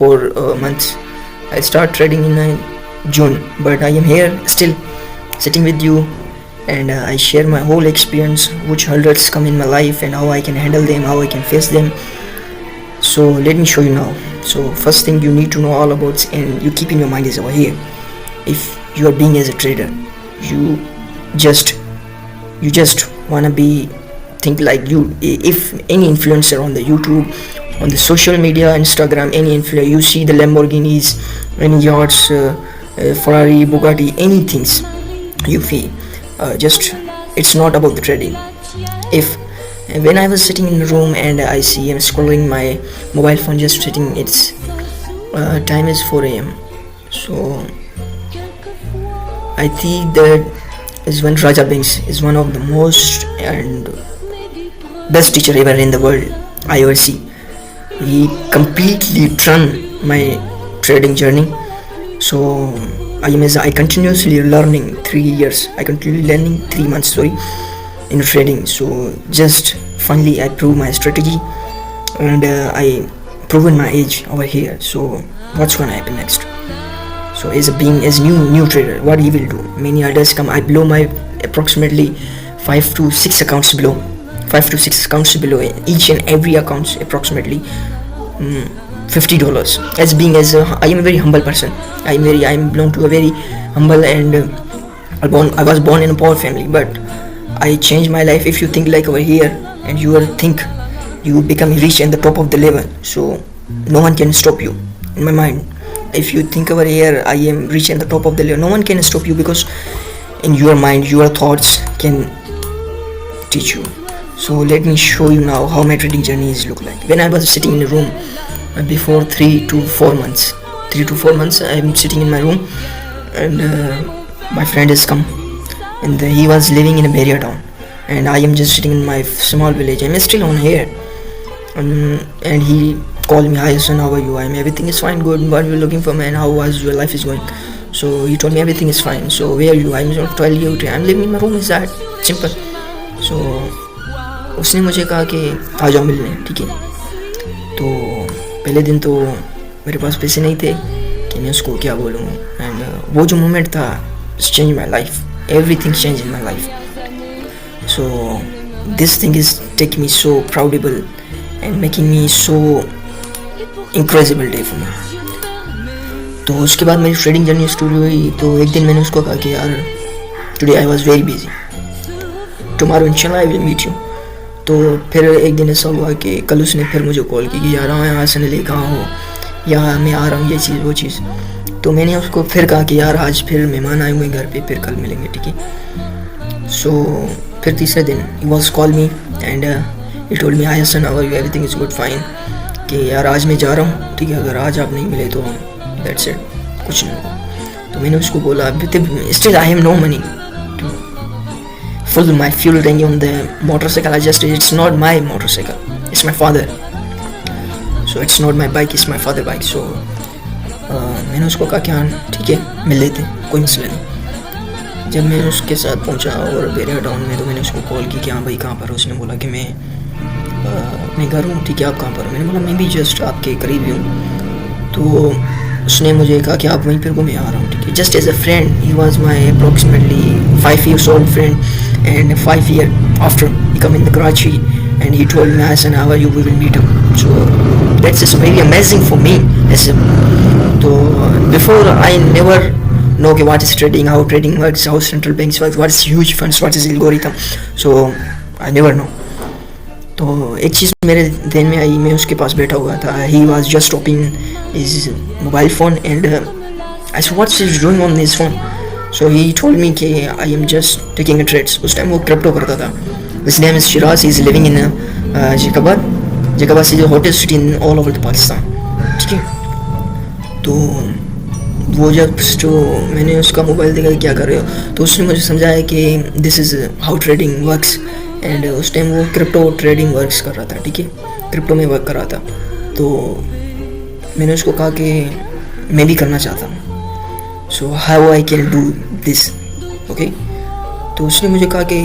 4 months. I start trading in June, but I am here still sitting with you, and I share my whole experience, which hurdles come in my life and how I can handle them, how I can face them. So let me show you now. So first thing you need to know all about and you keep in your mind is over here. If you are being as a trader, you just wanna be think like you. If any influencer on the YouTube, on the social media, Instagram, any influencer, you see the Lamborghinis, any yachts, Ferrari, Bugatti, anything you feel, just it's not about the trading. If when I was sitting in the room and I see I'm scrolling my mobile phone, just sitting, it's time is 4 a.m. So I think that is when Raja Banks is one of the most and best teacher ever in the world I ever see. He completely turned my trading journey. So I continuously learning 3 years. I continuously learning 3 months, in trading. So just finally I prove my strategy, and I proven my age over here. So what's gonna happen next? So as new trader, what he will do? Many others come. I blow my approximately 5 to 6 accounts below. 5 to 6 accounts below. Each and every account approximately $50. I am a very humble person. I belong to a very humble and I was born in a poor family, but I changed my life. If you think like over here and you will think you become rich at the top of the level, so no one can stop you. In my mind, if you think over here I am rich at the top of the level, no one can stop you, because in your mind your thoughts can teach you. So let me show you now how my trading journey is look like. When I was sitting in a room before 3 to 4 months, I'm sitting in my room, and my friend has come, and he was living in a barrier town, and I am just sitting in my small village. I'm still on here, and he called me, "Hi son, how are you?" Everything is fine, good. What you're looking for, man? How was your life is going? So he told me everything is fine. So where are you? I'm going to tell you, I'm living in my room. Is that simple? So उसने मुझे कहा कि आ जाओ मिलने, ठीक है. तो पहले दिन तो मेरे पास पैसे नहीं थे कि मैं उसको क्या बोलूँ, एंड वो जो मोमेंट था change my life. Everything changed in my life. So this thing is taking me so proudable and making me so incredible day for me. तो उसके बाद मेरी ट्रेडिंग जर्नी शुरू हुई. तो एक दिन मैंने उसको कहा कि यार today I was very busy, tomorrow इंशाल्लाह आई विल मीट यू. तो फिर एक दिन ऐसा हुआ कि कल उसने फिर मुझे कॉल की कि यार हाँ यहाँ से ले कहाँ हो, यहाँ मैं आ रहा हूँ, ये चीज़ वो चीज़. तो मैंने उसको फिर कहा कि यार आज फिर मेहमान आए हुए घर पे, फिर कल मिलेंगे, ठीक है. सो फिर तीसरे दिन he was call me and he told me, hi Hasan, how are you, everything is good, fine. कि यार आज मैं जा रहा हूँ, ठीक है, अगर आज आप नहीं मिले तो दैट्स इट, कुछ नहीं होगा. तो मैंने उसको बोला still I have no money to full my fuel tank on the motorcycle. It's not my motorcycle, it's my father. So it's not my bike, it's my father bike. So मैंने उसको कहा कि हाँ ठीक है मिल लेते, कोई मसला नहीं. जब मैं उसके साथ पहुंचा और बैरियर टाउन में, तो मैंने उसको कॉल की कि हाँ भाई कहाँ पर हो. उसने बोला कि मैं घर हूँ, ठीक है, आप कहाँ पर हो. मैंने बोला मैं भी जस्ट आपके करीब ही हूँ. तो उसने मुझे कहा कि आप वहीं पर को मैं आ रहा हूँ, ठीक है. Just as a friend, he was my approximately 5 years old friend, and 5 years after he come in the Karachi, and he told me, Hassan, how are you, we will meet up. So that's just very amazing for me. So before I never know what is trading, how trading works, how central banks works, what is huge funds, what is algorithm. So I never know. तो एक चीज़ मेरे ध्यान में आई, मैं उसके पास बैठा हुआ था. he was just opening his mobile phone, and I said, what's he doing on his phone? So he told me कि I am just taking a trades. उस टाइम वो क्रिप्टो करता था. His name is Shiraz. He is living in Jacobabad. Jacobabad is a hottest city in all over the Pakistan. ठीक है. तो वो जब तो मैंने उसका मोबाइल देखा क्या कर रहे हो, तो उसने मुझे समझाया कि this is how trading works. And उस टाइम वो क्रिप्टो ट्रेडिंग वर्क्स कर रहा था, ठीक है, क्रिप्टो में वर्क कर रहा था. तो मैंने उसको कहा कि मैं भी करना चाहता हूँ. So how I can do this, okay. तो उसने मुझे कहा कि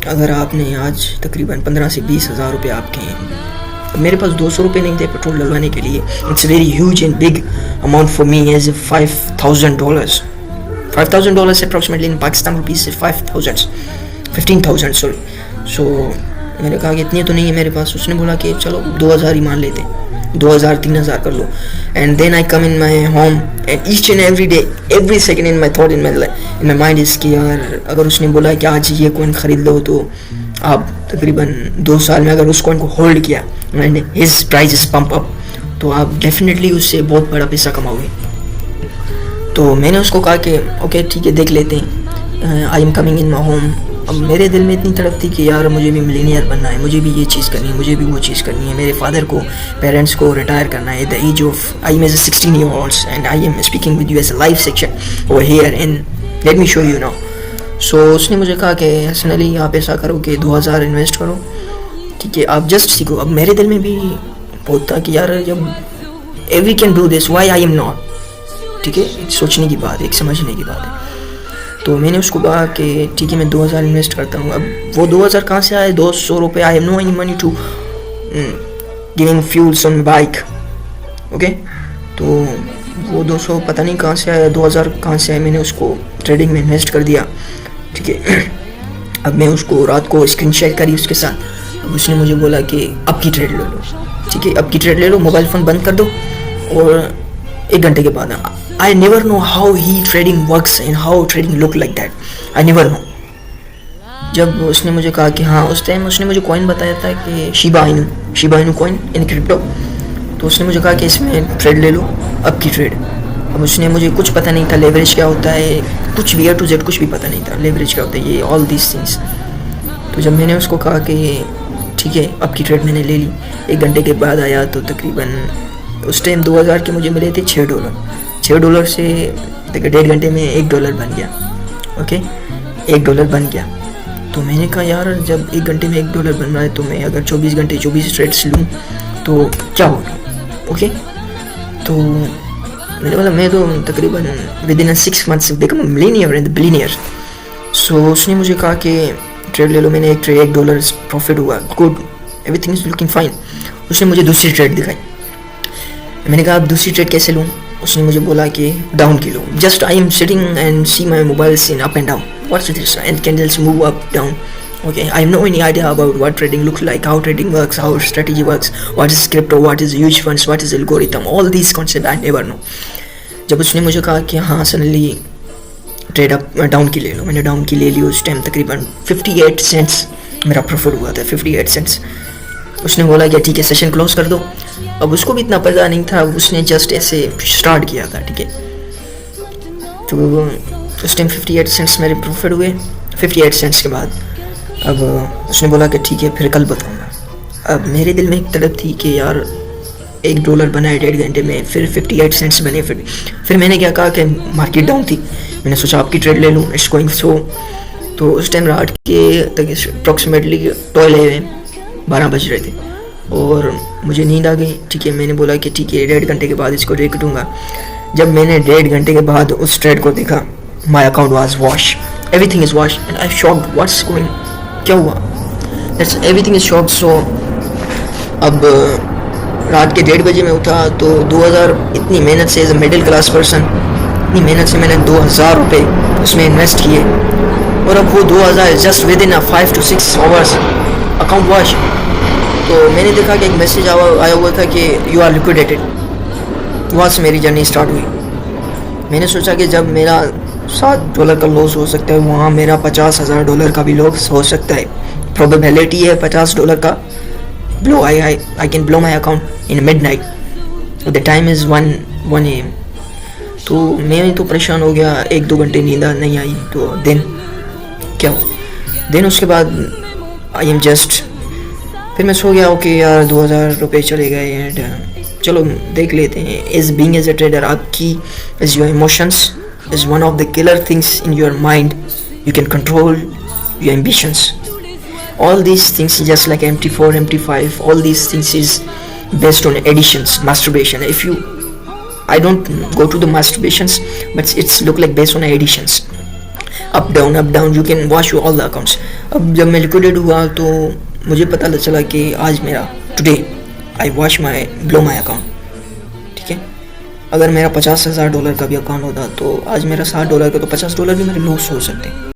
अगर आपने आज तकरीबन 15 से 20 हज़ार रुपये आपके हैं, मेरे पास 200 रुपये नहीं थे पेट्रोल डलवाने के लिए. It's very huge and big amount for me as $5,000. $5,000 approximately in Pakistan rupees से 15,000 सॉरी. सो मैंने कहा कि इतनी तो नहीं है मेरे पास. उसने बोला कि चलो 2,000 ही मान लेते, 2,000-3,000 कर लो. And then I come in my home and each and every day, every second in my thought in my mind is कि यार अगर उसने बोला कि आज ये कॉइन ख़रीद लो तो आप तकरीबन 2 साल में अगर उस कॉइन को होल्ड किया and his price is pump up तो आप डेफिनेटली उससे बहुत बड़ा पैसा कमाओगे. तो मैंने उसको कहा कि ओके ठीक है देख लेते हैं. I am coming in my home. अब मेरे दिल में इतनी तड़प थी कि यार मुझे भी मिलीनियर बनना है, मुझे भी ये चीज़ करनी है, मुझे भी वो चीज़ करनी है. मेरे फादर को, पेरेंट्स को रिटायर करना है. The age of I am age 16 year olds and I am speaking with you as a live section over here and let me show you now. So उसने मुझे कहा कि हसनली आप ऐसा करो कि 2,000 इन्वेस्ट करो, ठीक है, आप जस्ट सीखो. अब मेरे दिल में भी बहुत था कि यार जब every can do this why I am not, ठीक है, सोचने की बात है, एक समझने की बात है. तो मैंने उसको कहा कि ठीक है मैं 2,000 इन्वेस्ट करता हूँ. अब वो 2,000 कहाँ से आए? 200 रुपये. I have no any money to giving fuels on bike. Okay, तो वो 200 पता नहीं कहाँ से आया, 2,000 कहाँ से आया. मैंने उसको ट्रेडिंग में इन्वेस्ट कर दिया, ठीक है. अब मैं उसको रात को स्क्रीन शेयर करी उसके साथ. अब उसने मुझे बोला कि अब की ट्रेड ले लो, ठीक है, अब की ट्रेड ले लो, मोबाइल फ़ोन बंद कर दो और 1 घंटे के बाद. I never know how he trading works and how trading look like that. I never know. जब उसने मुझे कहा कि हाँ, उस टाइम उसने मुझे कॉइन बताया था कि Shiba Inu coin in crypto. तो उसने मुझे कहा कि इसमें ट्रेड ले लो, अब की ट्रेड. अब उसने मुझे कुछ पता नहीं था लेवरेज क्या होता है, कुछ भी A to Z कुछ भी पता नहीं था लेवरेज क्या होता है, ये ऑल दीज थिंग्स. तो जब मैंने उसको कहा कि ठीक है अब की ट्रेड मैंने ले ली, 1 घंटे के बाद आया तो तकरीबन उस टाइम 2,000 के मुझे मिले थे $6. $6 से देखिए 1.5 घंटे में $1 बन गया. ओके, $1 बन गया. तो मैंने कहा यार जब 1 घंटे में $1 बन रहा है तो मैं अगर 24 घंटे 24 ट्रेड्स लूँ तो क्या होगा. ओके, तो मैंने बोला मैं तो तकरीबन within 6 months become millionaire and billionaire. So उसने मुझे कहा कि ट्रेड ले लो. मैंने एक ट्रेड $1 प्रॉफिट हुआ, good, everything is looking fine. उसने मुझे दूसरी ट्रेड दिखाई. मैंने कहा अब दूसरी ट्रेड कैसे लूँ. उसने मुझे बोला कि डाउन की लो. Just I am sitting and see my mobiles in up and down. What's this? And candles move up down. Okay, I have no any idea about what trading looks like, how trading works, how strategy works, what is crypto, what is huge funds, what is algorithm, all these concepts I never know. जब उसने मुझे कहा कि हाँ suddenly trade up down की ले लो, मैंने डाउन की ले ली. उस टाइम तकरीबन 58 सेंट्स मेरा प्रॉफिट हुआ था, 58 सेंट्स. उसने बोला कि ठीक है सेशन क्लोज कर दो. अब उसको भी इतना पता नहीं था, उसने जस्ट ऐसे स्टार्ट किया था, ठीक है. तो उस टाइम 58 सेंट्स मेरे प्रॉफिट हुए. 58 सेंट्स के बाद अब उसने बोला कि ठीक है फिर कल बताऊँगा. अब मेरे दिल में एक तड़प थी कि यार $1 बना है 1.5 घंटे में, फिर 58 सेंट्स बने. फिर मैंने क्या कहा कि मार्केट डाउन थी, मैंने सोचा आपकी ट्रेड ले लूँ, इट्स गोइंग सो. तो उस टाइम रात के तक अप्रॉक्सीमेटली 12 बज रहे थे और मुझे नींद आ गई, ठीक है. मैंने बोला कि ठीक है 1.5 घंटे के बाद इसको ट्रेड करूँगा. जब मैंने 1.5 घंटे के बाद उस ट्रेड को देखा, my account was wash, everything is wash and I shocked what's going, क्या हुआ, दैट्स एवरीथिंग इज शॉक्ड. सो अब रात के 1:30 बजे मैं उठा तो 2,000 इतनी मेहनत से as a middle class person, इतनी मेहनत से मैंने 2,000 रुपये उसमें इन्वेस्ट किए और अब वो 2,000 just with in 5 to 6 hours account wash. तो मैंने देखा कि एक मैसेज आया हुआ था कि यू आर लिक्विडेटेड. वहाँ से मेरी जर्नी स्टार्ट हुई. मैंने सोचा कि जब मेरा $7 का लॉस हो सकता है, वहाँ मेरा $50,000 का भी लॉस हो सकता है. प्रोबेबिलिटी है $50 का blow. I can blow my account in midnight. The time is 1 AM. तो मैं तो परेशान हो गया. 1-2 घंटे नींद नहीं आई. तो दिन क्या हो, दिन उसके बाद आई एम जस्ट, फिर मैं सो गया. ओके यार 2,000 रुपये चले गए एंड चलो देख लेते हैं. Is being as a trader आपकी is your emotions is one of the killer things in your mind. You can control your ambitions. All these things just like MT4, MT5, all these things is based on additions, masturbation. If you, I don't go to the masturbations, but it's look like based on additions. Up down, you can watch all the accounts. अब जब मैं liquidate हुआ तो मुझे पता चला कि आज मेरा today I wash my blow my account. ठीक है, अगर मेरा $50,000 का भी अकाउंट होता तो आज मेरा $60 का, तो $50 भी मेरे लॉस हो सकते हैं।